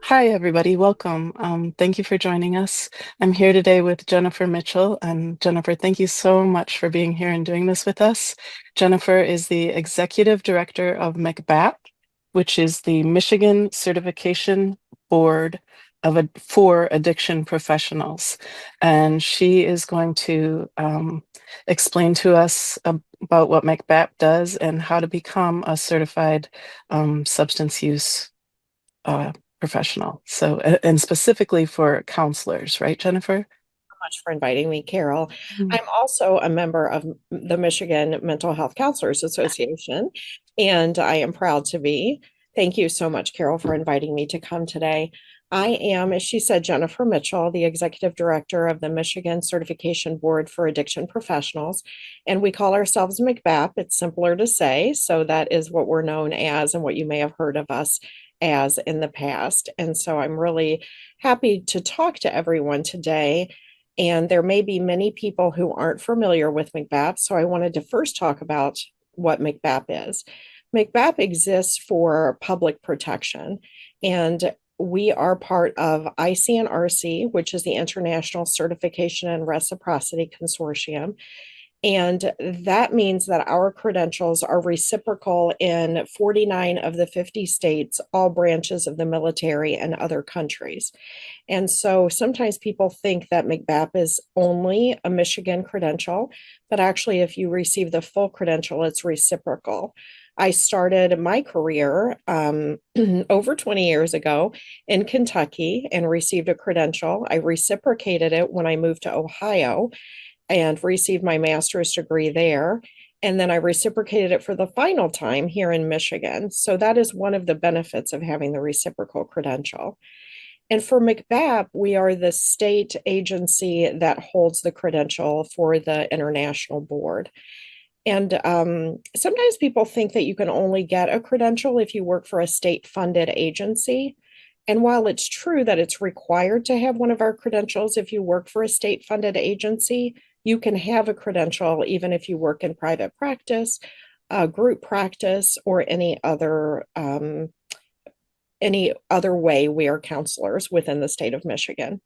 Hi, everybody. Welcome. Thank you for joining us. I'm here today with Jennifer Mitchell. And Jennifer, thank you so much for being here and doing this with us. Jennifer is the Executive Director of MCBAP, which is the Michigan Certification Board for Addiction Professionals. And she is going to explain to us about what MCBAP does and how to become a certified substance use uh, professional. So, and specifically for counselors, right, Jennifer? Much for inviting me, Carol. Mm. I'm also a member of the Michigan Mental Health Counselors Association, and I am proud to be. Thank you so much, Carol, for inviting me to come today. I am, as she said, Jennifer Mitchell, the Executive Director of the Michigan Certification Board for Addiction Professionals, and we call ourselves MCBAP. It's simpler to say, so that is what we're known as and what you may have heard of us as in the past. And so I'm really happy to talk to everyone today, and there may be many people who aren't familiar with MCBAP, so I wanted to first talk about what MCBAP is. MCBAP exists for public protection, and we are part of ICNRC, which is the International Certification and Reciprocity Consortium. And that means that our credentials are reciprocal in 49 of the 50 states, all branches of the military, and other countries. And so sometimes people think that MCBAP is only a Michigan credential, but actually, if you receive the full credential, it's reciprocal. I started my career over 20 years ago in Kentucky and received a credential. I reciprocated it when I moved to Ohio and received my master's degree there. And then I reciprocated it for the final time here in Michigan. So that is one of the benefits of having the reciprocal credential. And for MCBAP, we are the state agency that holds the credential for the international board. And sometimes people think that you can only get a credential if you work for a state funded agency. And while it's true that it's required to have one of our credentials if you work for a state funded agency, you can have a credential even if you work in private practice, group practice, or any other way we are counselors within the state of Michigan.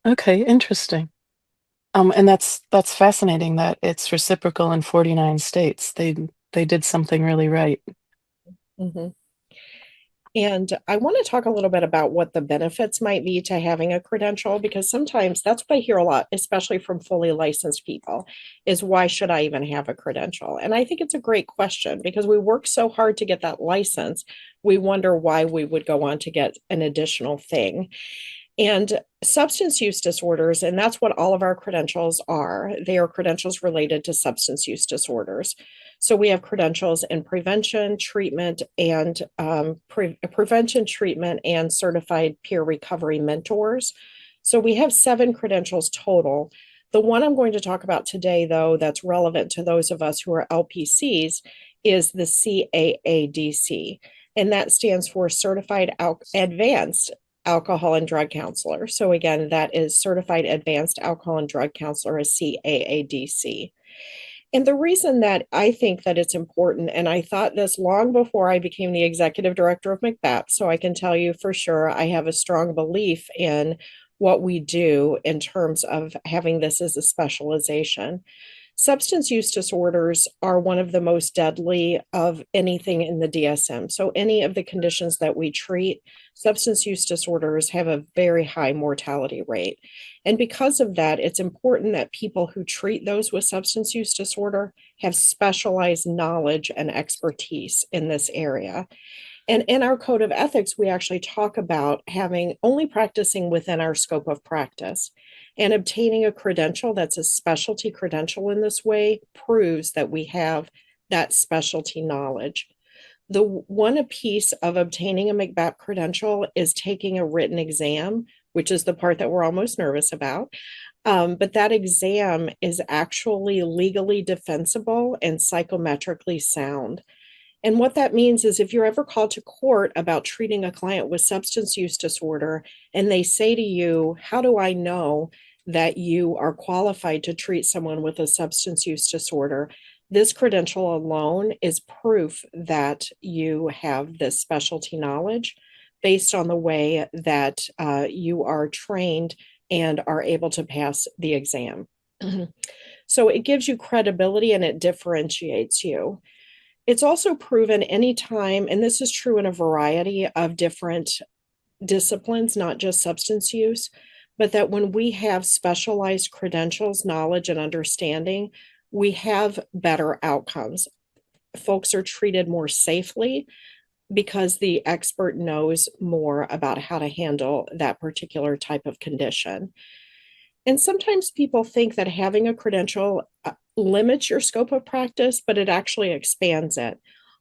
Okay, interesting. And that's fascinating that it's reciprocal in 49 states. They did something really right. Mhm. And I want to talk a little bit about what the benefits might be to having a credential, because sometimes that's what I hear a lot, especially from fully licensed people, is why should I even have a credential? And I think it's a great question because we work so hard to get that license. We wonder why we would go on to get an additional thing. And substance use disorders, and that's what all of our credentials are. They are credentials related to substance use disorders. So we have credentials in prevention, treatment, and prevention, treatment, and certified peer recovery mentors. So we have 7 credentials total. The one I'm going to talk about today, though, that's relevant to those of us who are LPCs is the CAADC, and that stands for Certified Advanced Alcohol and Drug Counselor. So again, that is Certified Advanced Alcohol and Drug Counselor, a CAADC. And the reason that I think that it's important, and I thought this long before I became the executive director of MCBAP, so I can tell you for sure I have a strong belief in what we do in terms of having this as a specialization. Substance use disorders are one of the most deadly of anything in the DSM. So, any of the conditions that we treat, substance use disorders have a very high mortality rate. And because of that, it's important that people who treat those with substance use disorder have specialized knowledge and expertise in this area. And in our code of ethics, we actually talk about having only practicing within our scope of practice. And obtaining a credential that's a specialty credential in this way proves that we have that specialty knowledge. The one piece of obtaining a MCBAP credential is taking a written exam, which is the part that we're almost nervous about. But that exam is actually legally defensible and psychometrically sound. And what that means is if you're ever called to court about treating a client with substance use disorder and they say to you, how do I know that you are qualified to treat someone with a substance use disorder? This credential alone is proof that you have this specialty knowledge. based on the way that you are trained and are able to pass the exam. So it gives you credibility and it differentiates you. It's also proven anytime, and this is true in a variety of different disciplines, not just substance use, but that when we have specialized credentials, knowledge, and understanding, we have better outcomes. Folks are treated more safely because the expert knows more about how to handle that particular type of condition. And sometimes people think that having a credential limits your scope of practice, but it actually expands it.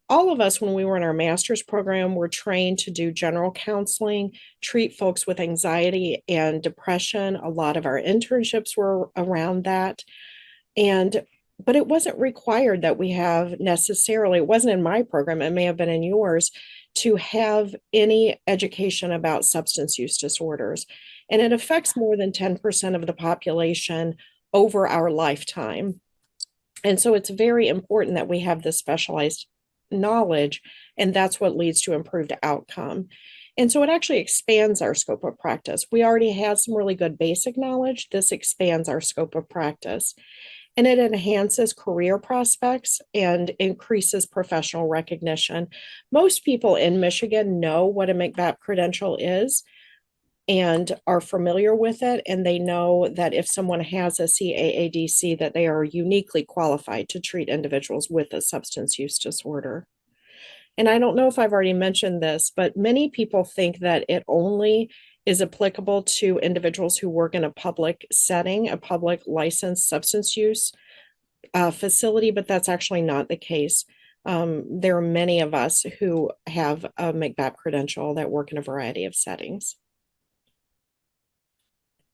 All of us, when we were in our master's program, were trained to do general counseling, treat folks with anxiety and depression. A lot of our internships were around that. And but it wasn't required that we have necessarily, it wasn't in my program, it may have been in yours, to have any education about substance use disorders. And it affects more than 10% of the population over our lifetime. And so it's very important that we have this specialized knowledge, and that's what leads to improved outcome. And so it actually expands our scope of practice. We already have some really good basic knowledge. This expands our scope of practice. And it enhances career prospects and increases professional recognition. Most people in Michigan know what a MCBAP credential is and are familiar with it, and they know that if someone has a CAADC, that they are uniquely qualified to treat individuals with a substance use disorder. And I don't know if I've already mentioned this, but many people think that it only is applicable to individuals who work in a public setting, a public licensed substance use facility, but that's actually not the case. There are many of us who have a MCBAP credential that work in a variety of settings.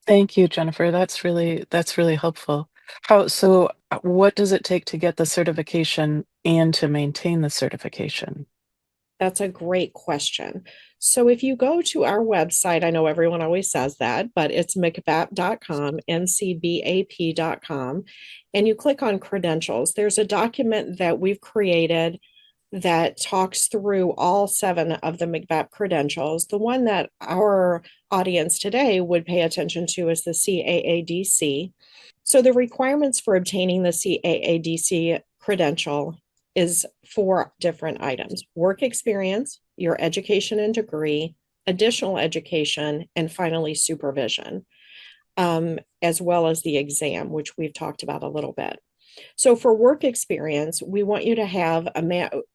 Thank you, Jennifer. That's really helpful. What does it take to get the certification and to maintain the certification? That's a great question. So if you go to our website, I know everyone always says that, but it's MCBAP.com, MCBAP.com, and you click on credentials. There's a document that we've created that talks through all 7 of the MCBAP credentials. The one that our audience today would pay attention to is the CAADC. So the requirements for obtaining the CAADC credential is 4 different items: work experience, your education and degree, additional education, and finally supervision, as well as the exam, which we've talked about a little bit. So for work experience, we want you to have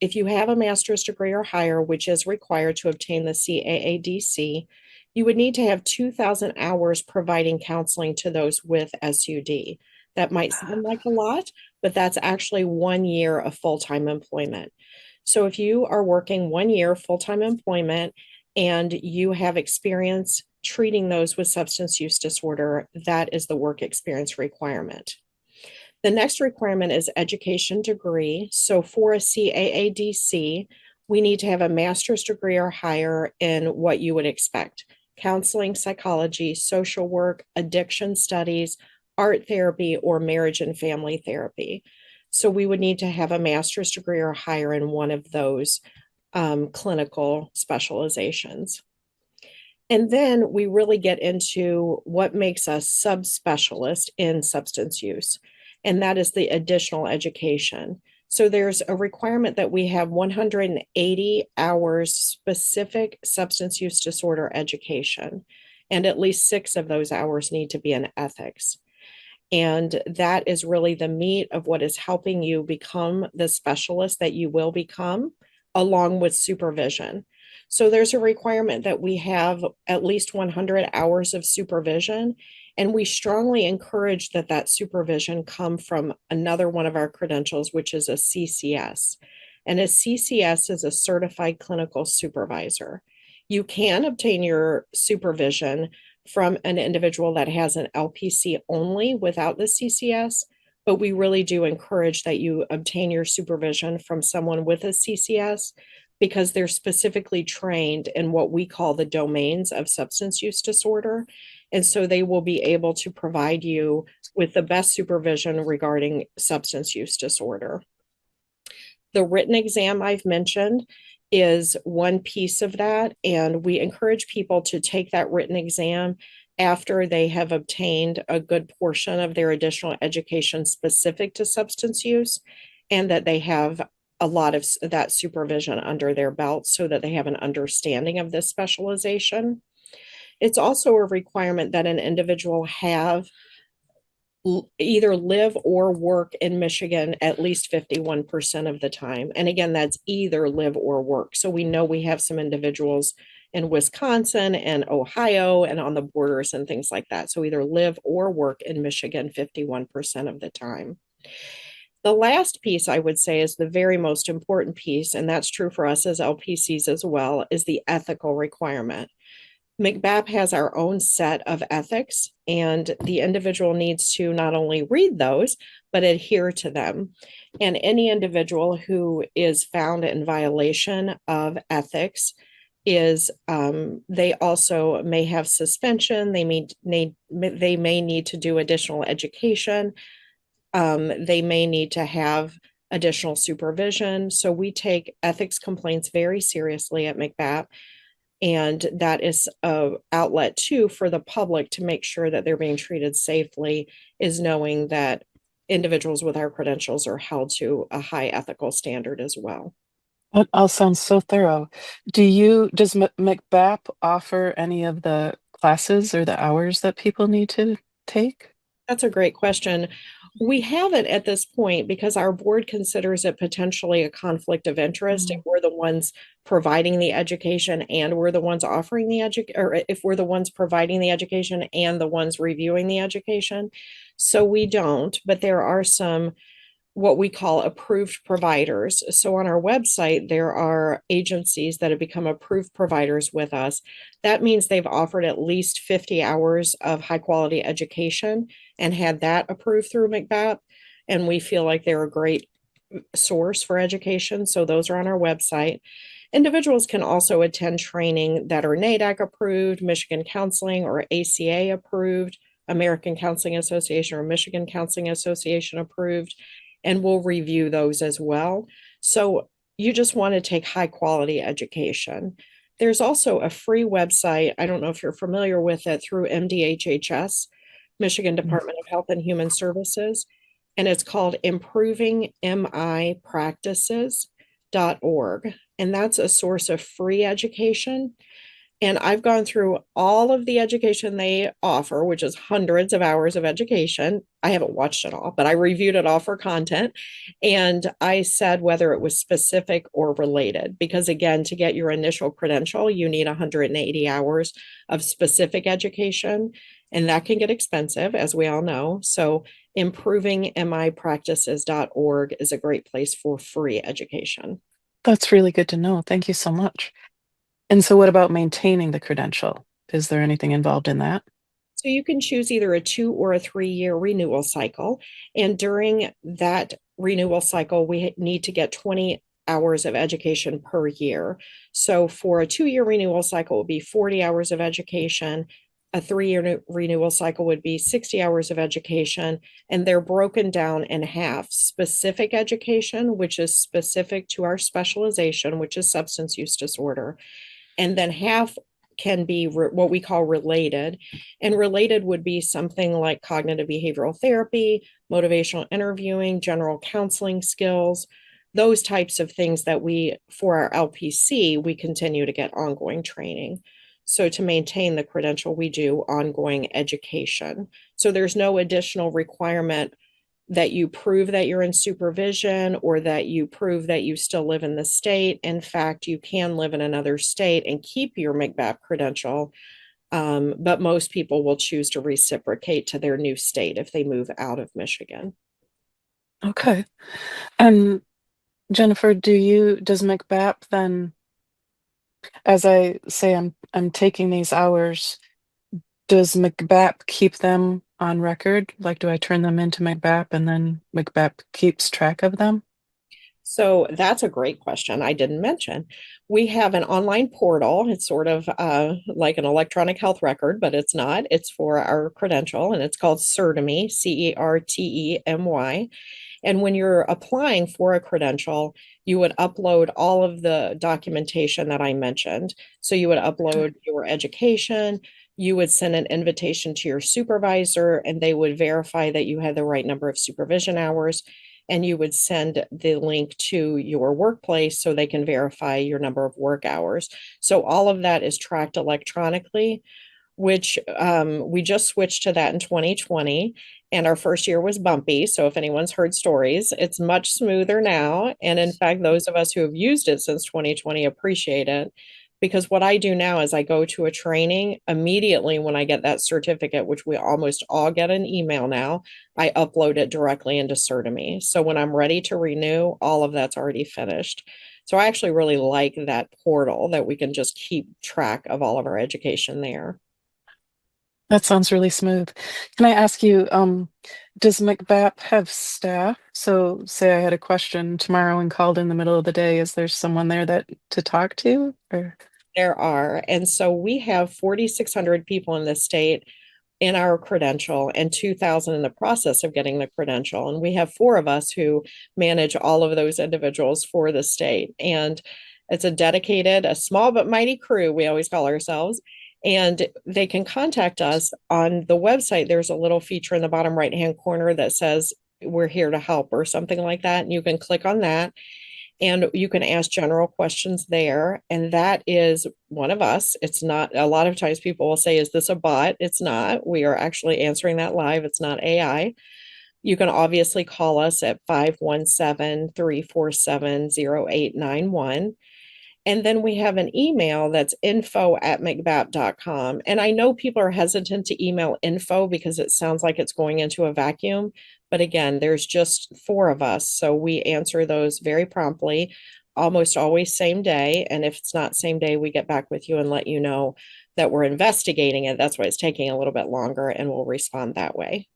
if you have a master's degree or higher, which is required to obtain the CAADC, you would need to have 2,000 hours providing counseling to those with SUD. That might sound like a lot, but that's actually 1 year of full-time employment. So if you are working 1 year full-time employment and you have experience treating those with substance use disorder, that is the work experience requirement. The next requirement is education degree. So for a CAADC, we need to have a master's degree or higher in what you would expect: counseling, psychology, social work, addiction studies, art therapy, or marriage and family therapy. So we would need to have a master's degree or higher in one of those clinical specializations. And then we really get into what makes us subspecialist in substance use, and that is the additional education. So there's a requirement that we have 180 hours specific substance use disorder education, and at least 6 of those hours need to be in ethics. And that is really the meat of what is helping you become the specialist that you will become, along with supervision. So there's a requirement that we have at least 100 hours of supervision, and we strongly encourage that that supervision come from another one of our credentials, which is a CCS. And a CCS is a certified clinical supervisor. You can obtain your supervision from an individual that has an LPC only without the CCS, but we really do encourage that you obtain your supervision from someone with a CCS because they're specifically trained in what we call the domains of substance use disorder. And so they will be able to provide you with the best supervision regarding substance use disorder. The written exam I've mentioned, is one piece of that. And we encourage people to take that written exam after they have obtained a good portion of their additional education specific to substance use, and that they have a lot of that supervision under their belt so that they have an understanding of this specialization. It's also a requirement that an individual have either live or work in Michigan at least 51% of the time. And again, that's either live or work. So we know we have some individuals in Wisconsin and Ohio and on the borders and things like that. So either live or work in Michigan 51% of the time. The last piece I would say is the very most important piece, and that's true for us as LPCs as well, is the ethical requirement. MCBAP has our own set of ethics, and the individual needs to not only read those, but adhere to them. And any individual who is found in violation of ethics is they also may have suspension. They may need to do additional education. They may need to have additional supervision. So we take ethics complaints very seriously at MCBAP. And that is an outlet too for the public to make sure that they're being treated safely, is knowing that individuals with our credentials are held to a high ethical standard as well. That all sounds so thorough. Does McBAP offer any of the classes or the hours that people need to take? That's a great question. We haven't at this point because our board considers it potentially a conflict of interest if Mm. we're the ones providing the education and we're the ones offering the education, or if we're the ones providing the education and the ones reviewing the education. So we don't, but there are some what we call approved providers. So on our website, there are agencies that have become approved providers with us. That means they've offered at least 50 hours of high quality education and had that approved through MCBAP. And we feel like they're a great source for education. So those are on our website. Individuals can also attend training that are NADAC approved, Michigan Counseling or ACA approved, American Counseling Association or Michigan Counseling Association approved, and we'll review those as well. So you just want to take high quality education. There's also a free website. I don't know if you're familiar with it, through MDHHS, Michigan Mm. Department of Health and Human Services, and it's called improvingmipractices.org. And that's a source of free education. And I've gone through all of the education they offer, which is hundreds of hours of education. I haven't watched it all, but I reviewed it all for content. And I said whether it was specific or related, because again, to get your initial credential, you need 180 hours of specific education. And that can get expensive, as we all know. So improvingmipractices.org is a great place for free education. That's really good to know. Thank you so much. And so what about maintaining the credential? Is there anything involved in that? So you can choose either a 2 or a 3 year renewal cycle. And during that renewal cycle, we need to get 20 hours of education per year. So for a 2 year renewal cycle, it would be 40 hours of education. A 3 year renewal cycle would be 60 hours of education. And they're broken down in half: specific education, which is specific to our specialization, which is substance use disorder. And then half can be what we call related. And related would be something like cognitive behavioral therapy, motivational interviewing, general counseling skills, those types of things that we, for our LPC, we continue to get ongoing training. So to maintain the credential, we do ongoing education. So there's no additional requirement that you prove that you're in supervision or that you prove that you still live in the state. In fact, you can live in another state and keep your MCBAP credential, but most people will choose to reciprocate to their new state if they move out of Michigan. Okay. And Jennifer, does McBAP then, as I say, I'm taking these hours, does McBAP keep them on record? Like, do I turn them into McBAP and then McBAP keeps track of them? So that's a great question I didn't mention. We have an online portal. It's sort of like an electronic health record, but it's not. It's for our credential, and it's called CERTEMY, CERTEMY. And when you're applying for a credential, you would upload all of the documentation that I mentioned. So you would upload your education, you would send an invitation to your supervisor, and they would verify that you had the right number of supervision hours. And you would send the link to your workplace so they can verify your number of work hours. So all of that is tracked electronically, which we just switched to that in 2020. And our first year was bumpy. So if anyone's heard stories, it's much smoother now. And in fact, those of us who have used it since 2020 appreciate it. Because what I do now is I go to a training immediately when I get that certificate, which we almost all get an email now. I upload it directly into Certime. So when I'm ready to renew, all of that's already finished. So I actually really like that portal that we can just keep track of all of our education there. That sounds really smooth. Can I ask you, does MCBAP have staff? So say I had a question tomorrow and called in the middle of the day, is there someone there that to talk to? Or There are. And so we have 4,600 people in the state in our credential and 2,000 in the process of getting the credential. And we have four of us who manage all of those individuals for the state. And it's a dedicated, a small but mighty crew, we always call ourselves. And they can contact us on the website. There's a little feature in the bottom right hand corner that says, "We're here to help," or something like that. And you can click on that and you can ask general questions there. And that is one of us. It's not, a lot of times people will say, "Is this a bot?" It's not. We are actually answering that live. It's not AI. You can obviously call us at 517-347-0891. And then we have an email that's info@mcbap.com. And I know people are hesitant to email info because it sounds like it's going into a vacuum. But again, there's just four of us. So we answer those very promptly, almost always same day. And if it's not same day, we get back with you and let you know that we're investigating it. That's why it's taking a little bit longer, and we'll respond that way.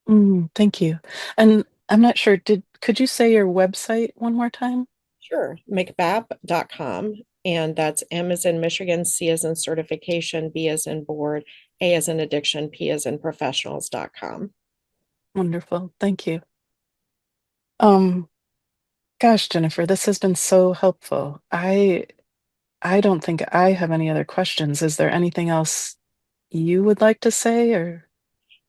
Thank you. And I'm not sure, could you say your website one more time? Sure, mcbap.com. And that's M as in Michigan, C as in certification, B as in board, A as in addiction, P as in professionals.com. Wonderful. Thank you. Um, Gosh, Jennifer, this has been so helpful. I don't think I have any other questions. Is there anything else you would like to say or?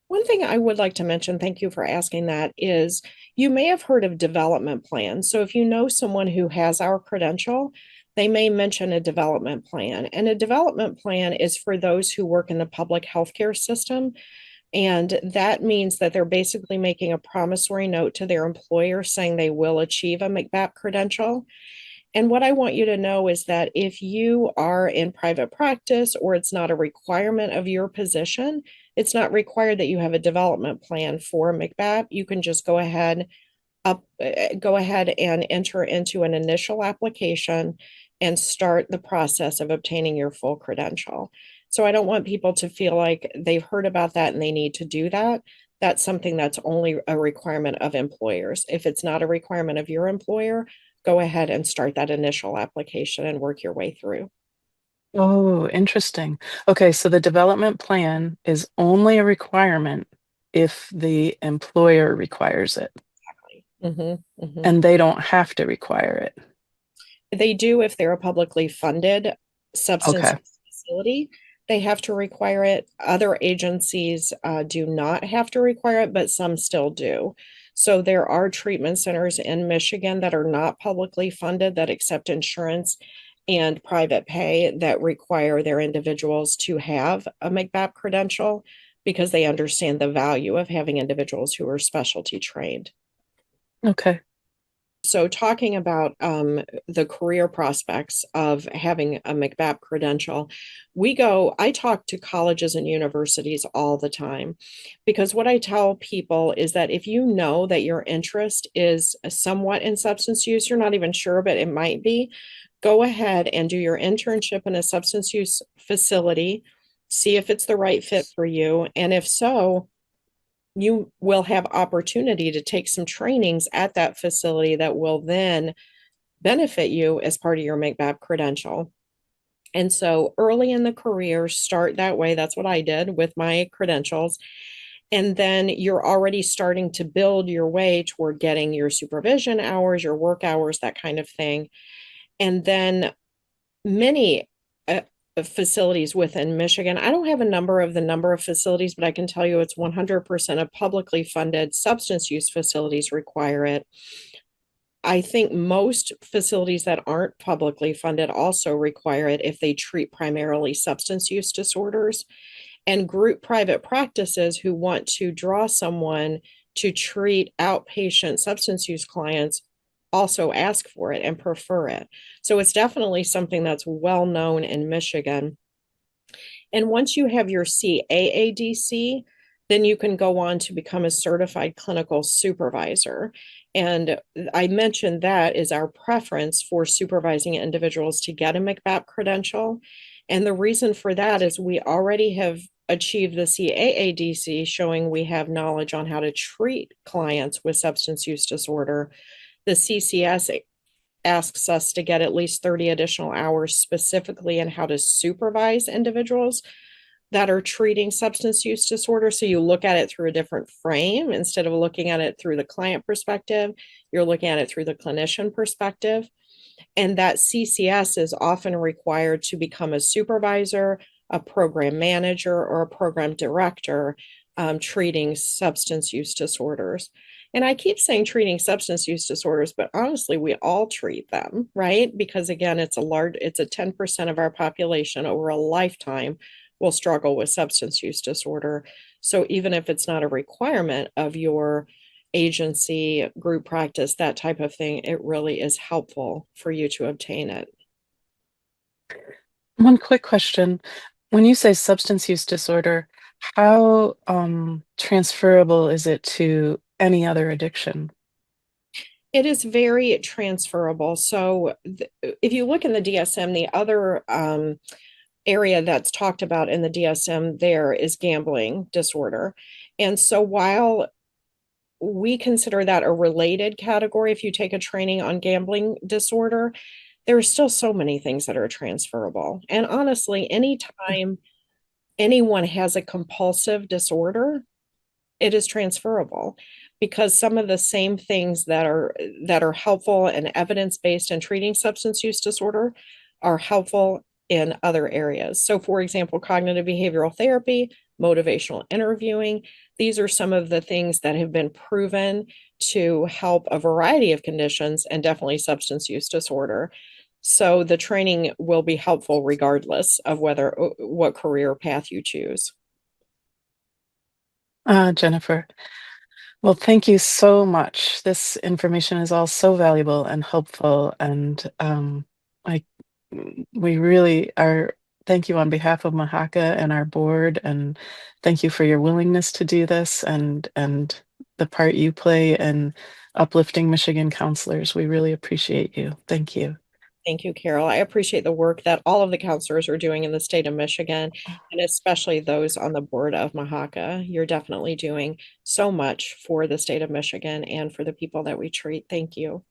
One thing I would like to mention, thank you for asking that, is you may have heard of development plans. So if you know someone who has our credential, they may mention a development plan. And a development plan is for those who work in the public healthcare system. And that means that they're basically making a promissory note to their employer saying they will achieve a MCBAP credential. And what I want you to know is that if you are in private practice or it's not a requirement of your position, it's not required that you have a development plan for MCBAP. You can just go ahead and enter into an initial application and start the process of obtaining your full credential. So I don't want people to feel like they've heard about that and they need to do that. That's something that's only a requirement of employers. If it's not a requirement of your employer, go ahead and start that initial application and work your way through. Oh, interesting. Okay, so the development plan is only a requirement if the employer requires it, Mhm, mhm. and they don't have to require it. They do if they're a publicly funded substance Okay. use facility. They have to require it. Other agencies do not have to require it, but some still do. So there are treatment centers in Michigan that are not publicly funded that accept insurance and private pay that require their individuals to have a MCBAP credential because they understand the value of having individuals who are specialty trained. Okay. So, talking about the career prospects of having a MCBAP credential, I talk to colleges and universities all the time because what I tell people is that if you know that your interest is somewhat in substance use, you're not even sure, but it might be, go ahead and do your internship in a substance use facility, see if it's the right fit for you. And if so, you will have opportunity to take some trainings at that facility that will then benefit you as part of your MCBAP credential. And so early in the career, start that way. That's what I did with my credentials. And then you're already starting to build your way toward getting your supervision hours, your work hours, that kind of thing. And then many facilities within Michigan, I don't have a number of the number of facilities, but I can tell you it's 100% of publicly funded substance use facilities require it. I think most facilities that aren't publicly funded also require it if they treat primarily substance use disorders. And group private practices who want to draw someone to treat outpatient substance use clients also ask for it and prefer it. So it's definitely something that's well known in Michigan. And once you have your CAADC, then you can go on to become a certified clinical supervisor. And I mentioned that is our preference for supervising individuals to get a MCBAP credential. And the reason for that is we already have achieved the CAADC, showing we have knowledge on how to treat clients with substance use disorder. The CCS asks us to get at least 30 additional hours specifically in how to supervise individuals that are treating substance use disorder. So you look at it through a different frame. Instead of looking at it through the client perspective, you're looking at it through the clinician perspective. And that CCS is often required to become a supervisor, a program manager, or a program director treating substance use disorders. And I keep saying treating substance use disorders, but honestly, we all treat them, right? Because again, it's a 10% of our population over a lifetime will struggle with substance use disorder. So even if it's not a requirement of your agency, group practice, that type of thing, it really is helpful for you to obtain it. One quick question. When you say substance use disorder, how transferable is it to any other addiction? It is very transferable. So if you look in the DSM, the other area that's talked about in the DSM there is gambling disorder. And so while we consider that a related category, if you take a training on gambling disorder, there are still so many things that are transferable. And honestly, anytime anyone has a compulsive disorder, it is transferable, because some of the same things that are helpful and evidence-based in treating substance use disorder are helpful in other areas. So for example, cognitive behavioral therapy, motivational interviewing, these are some of the things that have been proven to help a variety of conditions, and definitely substance use disorder. So the training will be helpful regardless of what career path you choose. Jennifer, well, thank you so much. This information is all so valuable and helpful, and I we really are. Thank you on behalf of Mahaka and our board, and thank you for your willingness to do this and the part you play in uplifting Michigan counselors. We really appreciate you. Thank you. Thank you, Carol. I appreciate the work that all of the counselors are doing in the state of Michigan, and especially those on the board of Mahaka. You're definitely doing so much for the state of Michigan and for the people that we treat. Thank you.